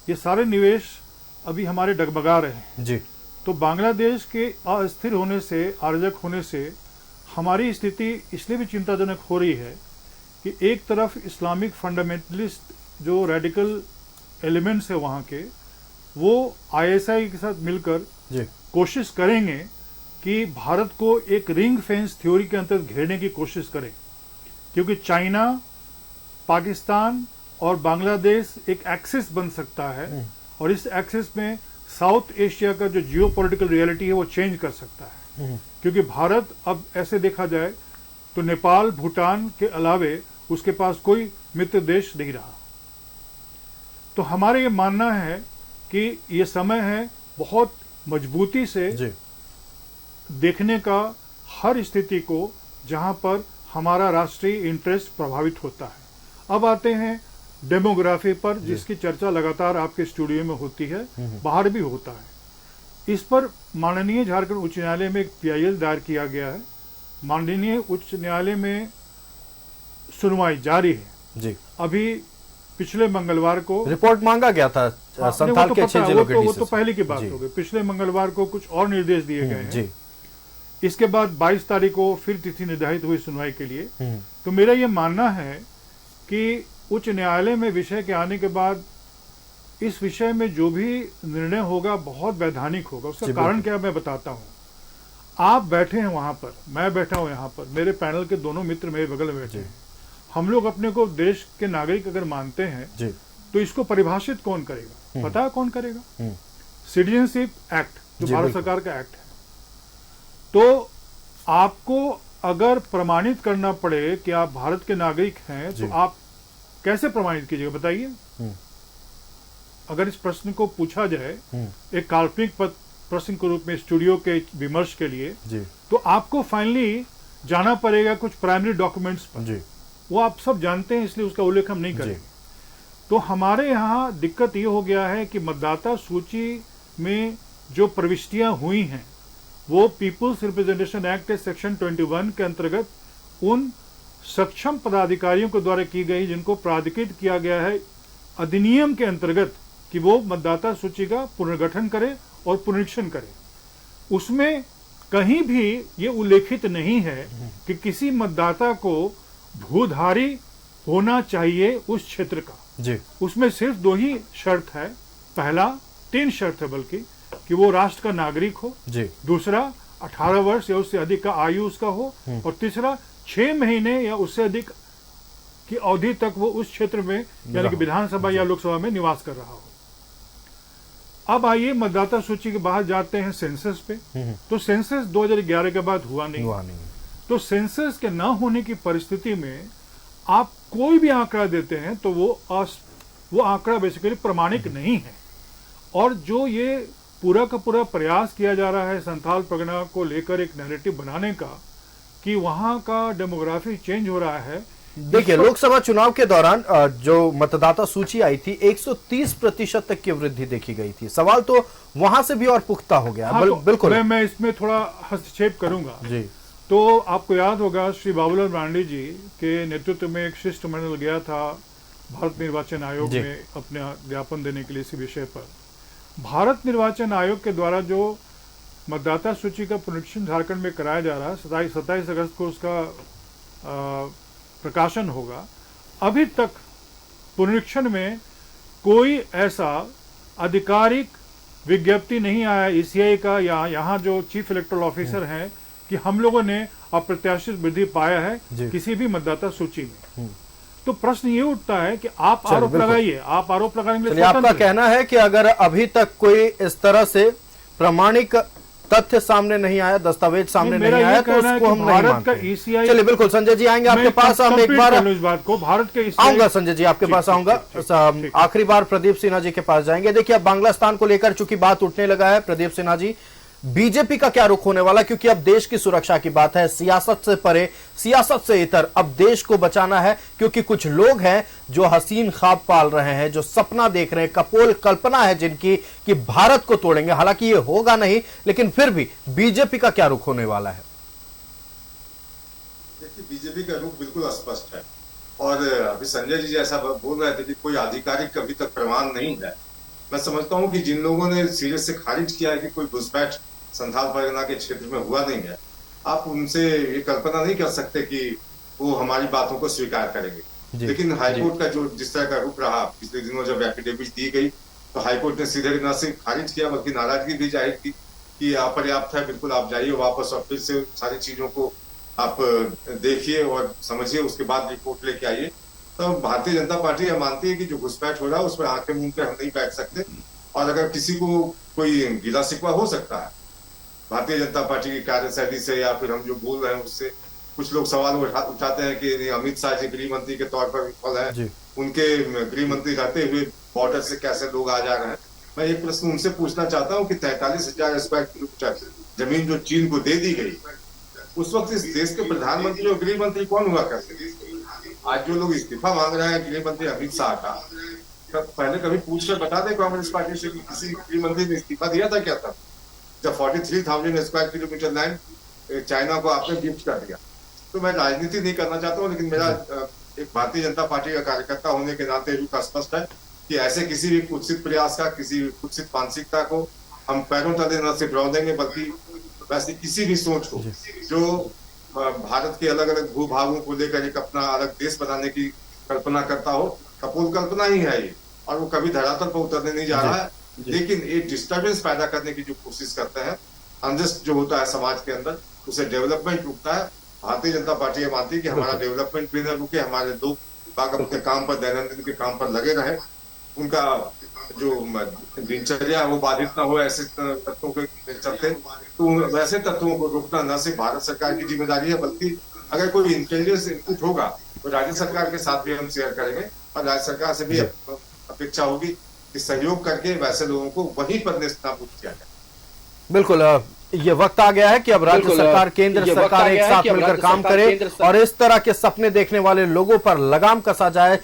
ये सारे निवेश अभी हमारे डगमगा रहे हैं जी। तो बांग्लादेश के अस्थिर होने से, अराजक होने से हमारी स्थिति इसलिए भी चिंताजनक हो रही है कि एक तरफ इस्लामिक फंडामेंटलिस्ट जो रेडिकल एलिमेंट्स है वहाँ के, वो ISI के साथ मिलकर कोशिश करेंगे कि भारत को एक रिंग फेंस थ्योरी के अंतर्गत घेरने की कोशिश करें, क्योंकि चाइना, पाकिस्तान और बांग्लादेश एक एक्सिस बन सकता है और इस एक्सिस में साउथ एशिया का जो जियोपॉलिटिकल रियलिटी है वो चेंज कर सकता है। क्योंकि भारत अब ऐसे देखा जाए तो नेपाल, भूटान के अलावे उसके पास कोई मित्र देश नहीं रहा। तो हमारा ये मानना है कि ये समय है बहुत मजबूती से देखने का हर स्थिति को जहां पर हमारा राष्ट्रीय इंटरेस्ट प्रभावित होता है। अब आते हैं डेमोग्राफी पर, जिसकी चर्चा लगातार आपके स्टूडियो में होती है, बाहर भी होता है। इस पर माननीय झारखंड उच्च न्यायालय में एक PIL दायर किया गया है। माननीय उच्च न्यायालय में सुनवाई जारी है। जी, अभी पिछले मंगलवार को रिपोर्ट मांगा गया था संथाल के 6 जिलों के वो डीसी तो से। पहले की बात जी। हो गई। पिछले मंगलवार को कुछ और निर्देश दिए गए हैं। जी, इसके बाद 22 तारीख को फिर तिथि निर्धारित हुई सुनवाई के लिए। हम्म, तो मेरा ये मानना है कि उच्च न्यायालय में विषय के आने के बाद इस विषय में जो भी निर्णय होगा बहुत वैधानिक होगा। उसका जी, कारण क्या मैं बताता हूँ। आप बैठे हैं वहां पर, मैं बैठा हूँ यहाँ पर, मेरे पैनल के दोनों मित्र मेरे बगल में बैठे हैं। हम लोग अपने को देश के नागरिक अगर मानते हैं जी, तो इसको परिभाषित कौन करेगा? पता है कौन करेगा? हम्म, सिटीजनशिप एक्ट, जो जी, भारत बिल्कुल। सरकार का एक्ट है। तो आपको अगर प्रमाणित करना पड़े कि आप भारत के नागरिक हैं, जी। तो आप कैसे प्रमाणित कीजिएगा बताइए? हम्म, अगर इस प्रश्न को पूछा जाए हम्म, एक काल्पनिक प्रश्न के रूप में स्टूडियो के विमर्श के लिए, जी, तो आपको फाइनली जाना पड़ेगा कुछ प्राइमरी डॉक्यूमेंट्स पर। जी, वो आप सब जानते हैं, इसलिए उसका उल्लेख हम नहीं जी, करेंगे। तो हमारे यहाँ दिक्कत ये हो गया है कि मतदाता सूची में जो प्रविष्टियां हुई हैं वो पीपुल्स रिप्रेजेंटेशन एक्ट सेक्शन 21 के अंतर्गत उन सक्षम पदाधिकारियों के द्वारा की गई, जिनको प्राधिकृत किया गया है अधिनियम के अंतर्गत कि वो मतदाता सूची का पुनर्गठन करे और पुनरीक्षण करे। उसमें कहीं भी ये उल्लेखित नहीं है कि किसी मतदाता को भूधारी होना चाहिए उस क्षेत्र का। जी, उसमें सिर्फ 2 ही शर्त है। पहला 3 शर्त है बल्कि, कि वो राष्ट्र का नागरिक हो, जी, दूसरा 18 वर्ष या उससे अधिक का आयु उसका हो, और तीसरा 6 महीने या उससे अधिक की अवधि तक वो उस क्षेत्र में यानी कि विधानसभा या लोकसभा में निवास कर रहा हो। अब आइए मतदाता सूची के बाहर जाते हैं सेंसस पे। तो सेंसस 2011 के बाद हुआ नहीं। हुआ नहीं। तो सेंसस के न होने की परिस्थिति में आप कोई भी आंकड़ा देते हैं तो वो आंकड़ा बेसिकली प्रमाणिक नहीं है। और जो ये पूरा का पूरा प्रयास किया जा रहा है संथाल परगना को लेकर एक नैरेटिव बनाने का कि वहां का डेमोग्राफी चेंज हो रहा है। देखिए, लोकसभा चुनाव के दौरान जो मतदाता सूची आई थी 130% तक की वृद्धि देखी गई थी। सवाल तो वहां से भी और पुख्ता हो गया। हाँ, तो बिल्कुल मैं इसमें थोड़ा हस्तक्षेप करूंगा जी। तो आपको याद होगा श्री बाबूलाल मरांडी जी के नेतृत्व में एक शिष्टमंडल गया था भारत निर्वाचन आयोग में अपना ज्ञापन देने के लिए इसी विषय पर। भारत निर्वाचन आयोग के द्वारा जो मतदाता सूची का पुनरीक्षण झारखंड में कराया जा रहा है, 27 अगस्त को उसका प्रकाशन होगा। अभी तक पुनरीक्षण में कोई ऐसा आधिकारिक विज्ञप्ति नहीं आया ECI का या यहाँ जो चीफ इलेक्टोरल ऑफिसर हैं कि हम लोगों ने अप्रत्याशित वृद्धि पाया है किसी भी मतदाता सूची में। तो प्रश्न ये उठता है कि आप आरोप लगाइए, आप आरोप लगाने के लिए आपका कहना है कि अगर अभी तक कोई इस तरह से प्रामाणिक तथ्य सामने नहीं आया, दस्तावेज सामने नहीं आया, तो उसको हम नहीं मानते। चलिए बिल्कुल संजय जी आएंगे आपके पास। हम एक बार इस बात को भारत के आऊंगा संजय जी आपके पास आऊंगा। आखिरी बार प्रदीप सिन्हा जी के पास जाएंगे। देखिए, अब बांग्लादेश को लेकर चूंकि बात उठने लगा है, प्रदीप सिन्हा जी, बीजेपी का क्या रुख होने वाला? क्योंकि अब देश की सुरक्षा की बात है, सियासत से परे, सियासत से इतर अब देश को बचाना है। क्योंकि कुछ लोग हैं जो हसीन ख्वाब पाल रहे हैं, जो सपना देख रहे हैं, कपोल कल्पना है जिनकी कि भारत को तोड़ेंगे। हालांकि ये होगा नहीं, लेकिन फिर भी बीजेपी का क्या रुख होने वाला है? देखिए, बीजेपी का रुख बिल्कुल स्पष्ट है। और अभी संजय जी जैसा बोल रहे थे कि कोई आधिकारिक अभी तक प्रमाण नहीं है, मैं समझता हूं कि जिन लोगों ने सीरियस से खारिज किया है कि कोई घुसपैठ संथाल परगना के क्षेत्र में हुआ नहीं है, आप उनसे ये कल्पना नहीं कर सकते कि वो हमारी बातों को स्वीकार करेंगे। लेकिन हाईकोर्ट का जो जिस तरह का रुख रहा पिछले दिनों, जब एफिडेविट दी गई तो हाईकोर्ट ने सीधे न सिर्फ खारिज किया बल्कि नाराजगी भी जाहिर की कि अपर्याप्त है, बिल्कुल आप जाइए वापस और फिर से सारी चीजों को आप देखिए और समझिए, उसके बाद रिपोर्ट लेके आइए। तो भारतीय जनता पार्टी यह मानती है कि जो घुसपैठ हो रहा है उसमें आंखें मूंद के हम नहीं बैठ सकते। और अगर किसी को कोई गिला शिकवा हो सकता है भारतीय जनता पार्टी की कार्यशैली से या फिर हम जो बोल रहे हैं उससे, कुछ लोग सवाल उठाते हैं कि अमित शाह जी गृह मंत्री के तौर पर विफल है, उनके गृह मंत्री रहते हुए बॉर्डर से कैसे लोग आ जा रहे हैं। मैं एक प्रश्न उनसे पूछना चाहता हूँ कि 43,000 स्क्वायर किलोमीटर जमीन जो चीन को दे दी गई, उस वक्त इस देश के प्रधानमंत्री और गृह मंत्री कौन हुआ करते थे? आज जो लोग इस्तीफा मांग रहे हैं गृह मंत्री अमित शाह का, पहले कभी पूछकर बता दें कांग्रेस पार्टी से कि किसी गृह मंत्री ने इस्तीफा दिया था क्या था? जब 43,000 स्क्वायर किलोमीटर लैंड चाइना को आपने गिफ्ट कर दिया। तो मैं राजनीति नहीं करना चाहता हूँ, लेकिन मेरा एक भारतीय जनता पार्टी का कार्यकर्ता होने के नाते रुख स्पष्ट है कि ऐसे किसी भी कुत्सित प्रयास का, किसी भी कुत्सित मानसिकता को हम पैरों तले न सिर्फ रह देंगे, बल्कि वैसे किसी भी सोच को जो भारत के अलग अलग भूभागों को लेकर एक अपना अलग देश बनाने की कल्पना करता हो, कपोल कल्पना ही है ये, और वो कभी धरातल पर उतरने नहीं जा रहा है, लेकिन एक डिस्टर्बेंस पैदा करने की जो कोशिश करते हैं, अनजस्ट जो होता है समाज के अंदर, उसे डेवलपमेंट रुकता है। भारतीय जनता पार्टी ये मानती है कि हमारा डेवलपमेंट भी न रुके, हमारे लोग बाग अपने काम पर, दैनंदिन के काम पर लगे रहे, उनका जो दिनचर्या है वो बाधित ना हो ऐसे तत्वों के चलते। तो वैसे तत्वों को रोकना न सिर्फ भारत सरकार की जिम्मेदारी है, बल्कि अगर कोई इंटेलिजेंस इनपुट होगा तो राज्य सरकार के साथ भी हम शेयर करेंगे, और राज्य सरकार से भी अपेक्षा होगी कि सहयोग करके वैसे लोगों को वहीं पर नेस्तनाबूद किया जाए। बिल्कुल, ये वक्त आ गया है कि अब राज्य सरकार, केंद्र सरकार एक साथ मिलकर काम करे और इस तरह के सपने देखने वाले लोगों पर लगाम कसा जाए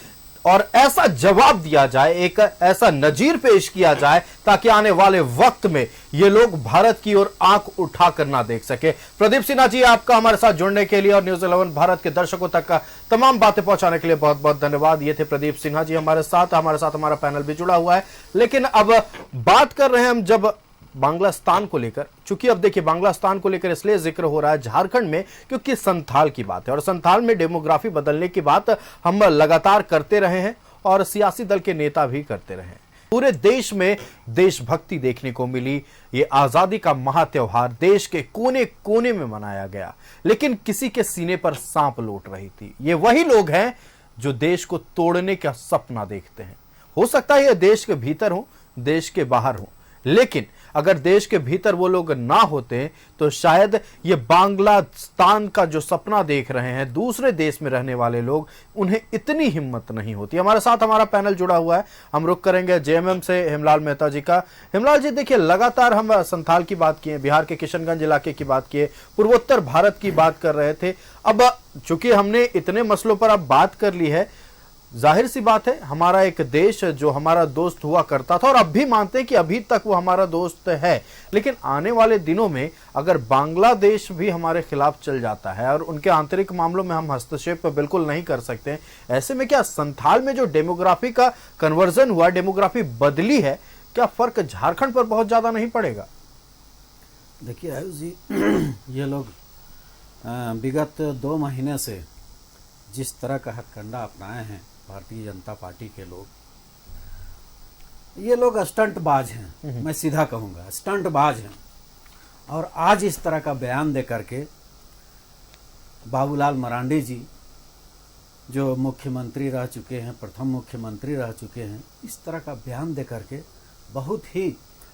और ऐसा जवाब दिया जाए, एक ऐसा नजीर पेश किया जाए ताकि आने वाले वक्त में ये लोग भारत की ओर आंख उठाकर ना देख सके। प्रदीप सिन्हा जी, आपका हमारे साथ जुड़ने के लिए और न्यूज़ 11 भारत के दर्शकों तक का तमाम बातें पहुंचाने के लिए बहुत बहुत धन्यवाद। ये थे प्रदीप सिन्हा जी हमारे साथ हमारा पैनल भी जुड़ा हुआ है। लेकिन अब बात कर रहे हैं हम जब बांग्लास्तान को लेकर, चूंकि अब देखिए बांग्लास्तान को लेकर इसलिए जिक्र हो रहा है झारखंड में क्योंकि संथाल की बात है और संथाल में डेमोग्राफी बदलने की बात हम लगातार करते रहे हैं और सियासी दल के नेता भी करते रहे हैं। पूरे देश में देशभक्ति देखने को मिली, ये आजादी का महात्योहार देश के कोने कोने में मनाया गया, लेकिन किसी के सीने पर सांप लौट रही थी। ये वही लोग हैं जो देश को तोड़ने का सपना देखते हैं। हो सकता है ये देश के भीतर हो, देश के बाहर हो, लेकिन अगर देश के भीतर वो लोग ना होते तो शायद ये बांग्लादेश का जो सपना देख रहे हैं दूसरे देश में रहने वाले लोग, उन्हें इतनी हिम्मत नहीं होती। हमारे साथ हमारा पैनल जुड़ा हुआ है, हम रुख करेंगे जेएमएम से हेमलाल मेहता जी का। हेमलाल जी, देखिए लगातार हम संथाल की बात किए, बिहार के किशनगंज इलाके की बात किए, पूर्वोत्तर भारत की बात कर रहे थे। अब चूंकि हमने इतने मसलों पर अब बात कर ली है, जाहिर सी बात है हमारा एक देश जो हमारा दोस्त हुआ करता था और अब भी मानते हैं कि अभी तक वो हमारा दोस्त है, लेकिन आने वाले दिनों में अगर बांग्लादेश भी हमारे खिलाफ चल जाता है और उनके आंतरिक मामलों में हम हस्तक्षेप बिल्कुल नहीं कर सकते, ऐसे में क्या संथाल में जो डेमोग्राफी का कन्वर्जन हुआ, डेमोग्राफी बदली है, क्या फर्क झारखंड पर बहुत ज्यादा नहीं पड़ेगा? देखिए आयुष जी, ये लोग विगत 2 महीने से जिस तरह का हथकंडा अपनाए हैं भारतीय जनता पार्टी के लोग, ये लोग स्टंटबाज हैं, मैं सीधा कहूंगा स्टंटबाज हैं। और आज इस तरह का बयान दे करके बाबूलाल मरांडी जी जो मुख्यमंत्री रह चुके हैं, प्रथम मुख्यमंत्री रह चुके हैं, इस तरह का बयान दे करके बहुत ही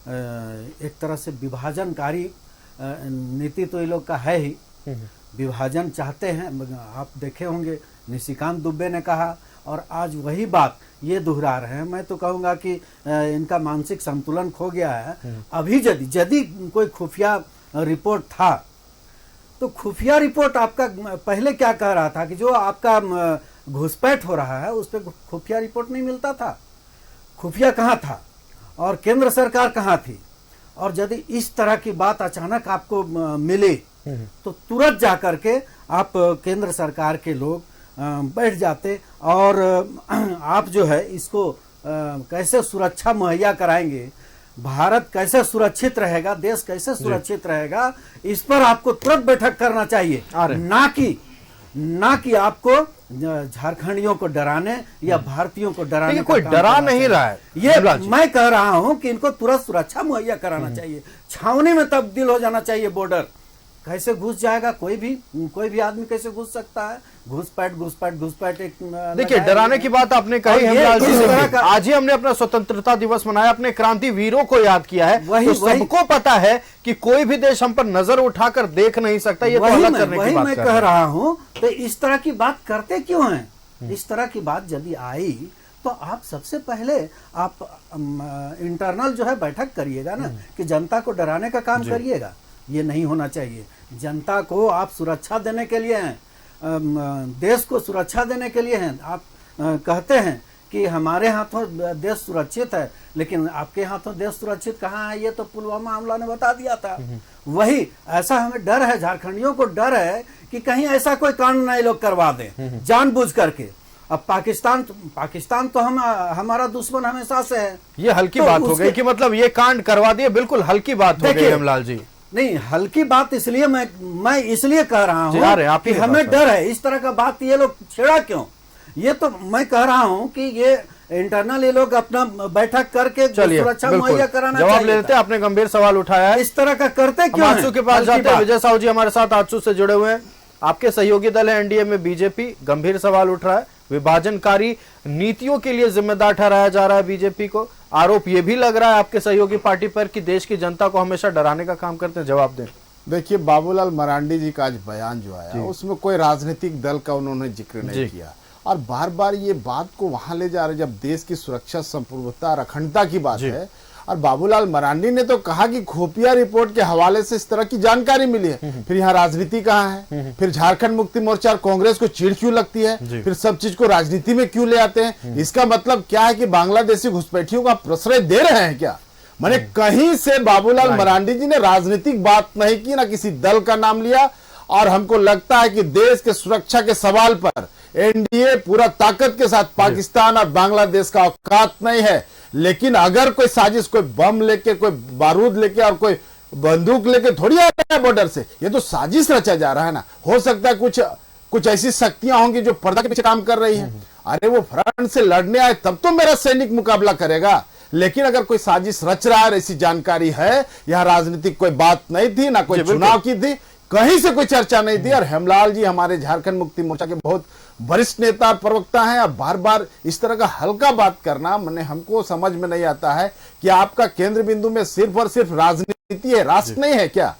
एक तरह से विभाजनकारी नीति तो ये लोग का है ही, विभाजन चाहते हैं। आप देखे होंगे निशिकांत दुबे ने कहा और आज वही बात ये दोहरा रहे हैं। मैं तो कहूँगा कि इनका मानसिक संतुलन खो गया है। अभी यदि कोई खुफिया रिपोर्ट था तो खुफिया रिपोर्ट आपका पहले क्या कह रहा था कि जो आपका घुसपैठ हो रहा है उस पर खुफिया रिपोर्ट नहीं मिलता था। खुफिया कहाँ था और केंद्र सरकार कहाँ थी? और यदि इस तरह की बात अचानक आपको मिली तो तुरंत जाकर के आप केंद्र सरकार के लोग बैठ जाते और आप जो है इसको कैसे सुरक्षा मुहैया कराएंगे, भारत कैसे सुरक्षित रहेगा, देश कैसे सुरक्षित रहेगा, इस पर आपको तुरंत बैठक करना चाहिए, ना कि आपको झारखंडियों को डराने या भारतीयों को डराने। कोई डरा नहीं रहा है, ये मैं कह रहा हूं कि इनको तुरंत सुरक्षा मुहैया कराना चाहिए, छावनी में तब्दील हो जाना चाहिए बॉर्डर। कैसे घुस जाएगा कोई भी आदमी कैसे घुस सकता है? घुसपैठ एक देखिए डराने की बात आपने कही है। आज ही हमने अपना स्वतंत्रता दिवस मनाया, अपने क्रांति वीरों को याद किया है। तो सबको पता है कि कोई भी देश हम पर नजर उठाकर देख नहीं सकता। ये तो अलग करने की बात मैं कह रहा हूं। तो इस तरह की बात करते क्यों हैं? इस तरह की बात यदि आई तो आप सबसे पहले आप इंटरनल जो है बैठक करिएगा ना, कि जनता को डराने का काम करिएगा। ये नहीं होना चाहिए। जनता को आप सुरक्षा देने के लिए हैं, देश को सुरक्षा देने के लिए हैं। आप कहते हैं कि हमारे हाथों देश सुरक्षित है, लेकिन आपके हाथों देश सुरक्षित कहाँ है, ये तो पुलवामा हमला ने बता दिया था। वही ऐसा हमें डर है, झारखंडियों को डर है कि कहीं ऐसा कोई कांड नहीं लोग करवा दें जानबूझ करके। अब पाकिस्तान तो हमारा दुश्मन हमेशा से है। ये हल्की तो बात हो गई कि मतलब ये कांड करवा दिए, बिल्कुल हल्की बात हो गई हेमलाल जी। नहीं, हल्की बात इसलिए मैं इसलिए कह रहा हूँ कि हमें डर है इस तरह का बात ये लोग छेड़ा क्यों। ये तो मैं कह रहा हूँ कि ये इंटरनल ये लोग अपना बैठक करके सुरक्षा मुहैया कराना जवाब ले लेते हैं। आपने गंभीर सवाल उठाया है, इस तरह का करते क्यों? आजसू के पास जाते हैं। विजय साहू जी हमारे साथ आजसू से जुड़े हुए हैं, आपके सहयोगी दल है एनडीए में बीजेपी। गंभीर सवाल उठ रहा है, विभाजनकारी नीतियों के लिए जिम्मेदार ठहराया जा रहा है बीजेपी को। आरोप ये भी लग रहा है आपके सहयोगी पार्टी पर कि देश की जनता को हमेशा डराने का काम करते हैं। जवाब दें। देखिए, बाबूलाल मरांडी जी का आज बयान जो आया उसमें कोई राजनीतिक दल का उन्होंने जिक्र नहीं किया, और बार बार ये बात को वहां ले जा रहे जब देश की सुरक्षा, संप्रभुता और अखंडता की बात है। और बाबूलाल मरांडी ने तो कहा कि खुफिया रिपोर्ट के हवाले से इस तरह की जानकारी मिली है। फिर यहाँ राजनीति कहाँ है? फिर झारखंड मुक्ति मोर्चा और कांग्रेस को चिढ़ क्यों लगती है? फिर सब चीज को राजनीति में क्यों ले आते हैं? इसका मतलब क्या है कि बांग्लादेशी घुसपैठियों का प्रश्रय दे रहे हैं क्या? मैंने कहीं से बाबूलाल मरांडी जी ने राजनीतिक बात नहीं की, ना किसी दल का नाम लिया। और हमको लगता है कि देश के सुरक्षा के सवाल पर एनडीए पूरा ताकत के साथ, पाकिस्तान और बांग्लादेश का औकात नहीं है। लेकिन अगर कोई साजिश, कोई बम लेके, कोई बारूद लेके और कोई बंदूक लेके थोड़ी आ रहा है बॉर्डर से, ये तो साजिश रचा जा रहा है ना। हो सकता है कुछ ऐसी शक्तियां होंगी जो पर्दा के पीछे काम कर रही हैं। अरे वो फ्रंट से लड़ने आए तब तो मेरा सैनिक मुकाबला करेगा। लेकिन अगर कोई साजिश रच रहा है, ऐसी जानकारी है, यह राजनीतिक कोई बात नहीं थी, ना कोई चुनाव की थी, कहीं से कोई चर्चा नहीं थी। और हेमलाल जी हमारे झारखंड मुक्ति मोर्चा के बहुत वरिष्ठ नेता और प्रवक्ता हैं, और बार बार इस तरह का हल्का बात करना हमको समझ में नहीं आता है कि आपका केंद्र बिंदु में सिर्फ और सिर्फ राजनीति है, राष्ट्र नहीं है क्या?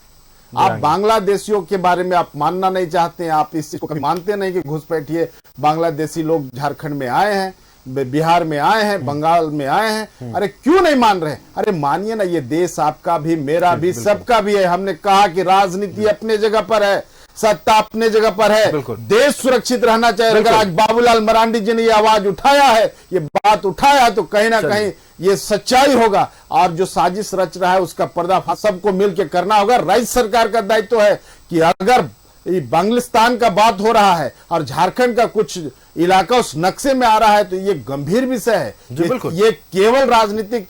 आप बांग्लादेशियों के बारे में आप मानना नहीं चाहते हैं, आप इस चीज को कभी मानते नहीं कि घुसपैठिए बांग्लादेशी लोग झारखंड में आए हैं, बिहार में आए हैं, बंगाल में आए हैं। अरे क्यों नहीं मान रहे? अरे मानिए ना, ये देश आपका भी, मेरा भी, सबका भी है। हमने कहा कि राजनीति अपने जगह पर है, सत्ता अपने जगह पर है, देश सुरक्षित रहना चाहिए। अगर आज बाबूलाल मरांडी जी ने ये आवाज उठाया है, ये बात उठाया है, तो कहीं ना कहीं ये सच्चाई होगा। और जो साजिश रच रहा है उसका पर्दाफाश सबको मिलकर करना होगा। राज्य सरकार का दायित्व है कि अगर बांग्लादेश का बात हो रहा है और झारखंड का कुछ इलाका उस नक्शे में आ रहा है, तो ये गंभीर विषय है। ये केवल राजनीतिक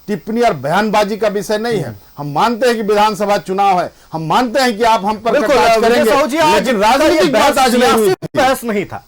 टिप्पणी और बयानबाजी का विषय नहीं है। हम मानते हैं कि विधानसभा चुनाव है, हम मानते हैं कि आप हम पर करेंगे, लेकिन राजनीतिक बात आज बहस नहीं था।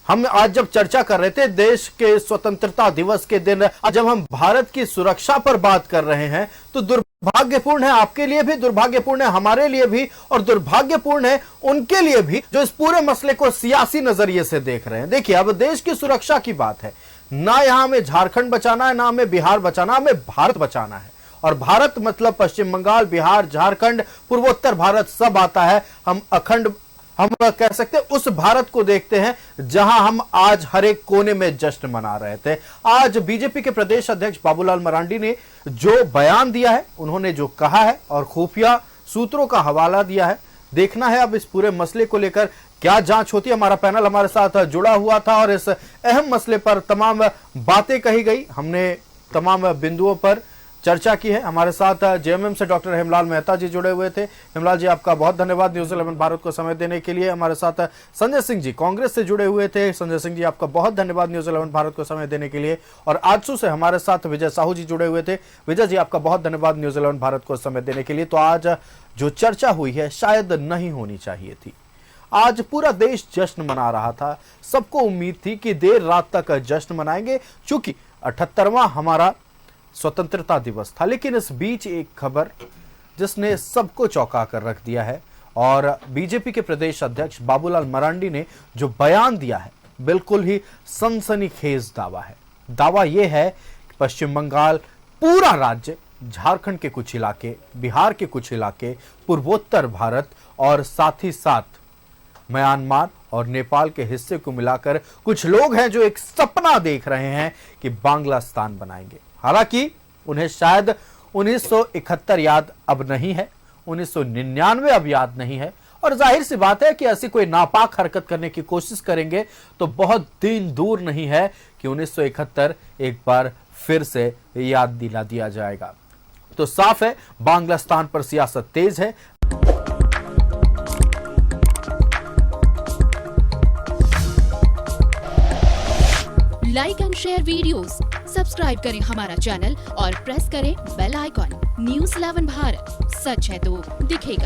हम आज जब चर्चा कर रहे थे देश के स्वतंत्रता दिवस के दिन, जब हम भारत की सुरक्षा पर बात कर रहे हैं, तो दुर्भाग्यपूर्ण है, आपके लिए भी दुर्भाग्यपूर्ण है, हमारे लिए भी, और दुर्भाग्यपूर्ण है उनके लिए भी जो इस पूरे मसले को सियासी नजरिए से देख रहे हैं। देखिए, अब देश की सुरक्षा की बात है, ना यहां हमें झारखंड बचाना है, ना हमें बिहार बचाना, हमें भारत बचाना है। और भारत मतलब पश्चिम बंगाल, बिहार, झारखंड, पूर्वोत्तर भारत सब आता है। हम अखंड, हम कह सकते हैं उस भारत को देखते हैं जहां हम आज हर एक कोने में जश्न मना रहे थे। आज बीजेपी के प्रदेश अध्यक्ष बाबूलाल मरांडी ने जो बयान दिया है, उन्होंने जो कहा है और खुफिया सूत्रों का हवाला दिया है, देखना है अब इस पूरे मसले को लेकर क्या जांच होती है। हमारा पैनल हमारे साथ जुड़ा हुआ था और इस अहम मसले पर तमाम बातें कही गई, हमने तमाम बिंदुओं पर चर्चा की है। हमारे साथ जेएमएम से डॉक्टर हेमलाल मेहता जी जुड़े हुए थे। हेमलाल जी, आपका बहुत धन्यवाद न्यूज़ 11 भारत को समय देने के लिए। हमारे साथ संजय सिंह जी कांग्रेस से जुड़े हुए थे। संजय सिंह जी, आपका बहुत धन्यवाद न्यूज़ 11 भारत को समय देने के लिए। और आजसू से हमारे साथ विजय साहू जी जुड़े हुए थे। विजय जी, आपका बहुत धन्यवाद न्यूज़ 11 भारत को समय देने के लिए। तो आज जो चर्चा हुई है शायद नहीं होनी चाहिए थी। आज पूरा देश जश्न मना रहा था, सबको उम्मीद थी कि देर रात तक जश्न मनाएंगे, चूंकि 78वां हमारा स्वतंत्रता दिवस था। लेकिन इस बीच एक खबर जिसने सबको चौंका कर रख दिया है, और बीजेपी के प्रदेश अध्यक्ष बाबूलाल मरांडी ने जो बयान दिया है, बिल्कुल ही सनसनीखेज दावा है। दावा यह है कि पश्चिम बंगाल, पूरा राज्य, झारखंड के कुछ इलाके, बिहार के कुछ इलाके, पूर्वोत्तर भारत और साथ ही साथ म्यांमार और नेपाल के हिस्से को मिलाकर कुछ लोग हैं जो एक सपना देख रहे हैं कि बांग्लादेश बनाएंगे। हालांकि उन्हें शायद 1971 याद अब नहीं है, 1999 अब याद नहीं है, और जाहिर सी बात है कि ऐसी कोई नापाक हरकत करने की कोशिश करेंगे तो बहुत दिन दूर नहीं है कि 1971 एक बार फिर से याद दिला दिया जाएगा। तो साफ है बांग्लास्तान पर सियासत तेज है। Like and share videos, subscribe करें हमारा चैनल और प्रेस करें बेल आइकॉन। न्यूज़ 11 भारत, सच है तो दिखेगा।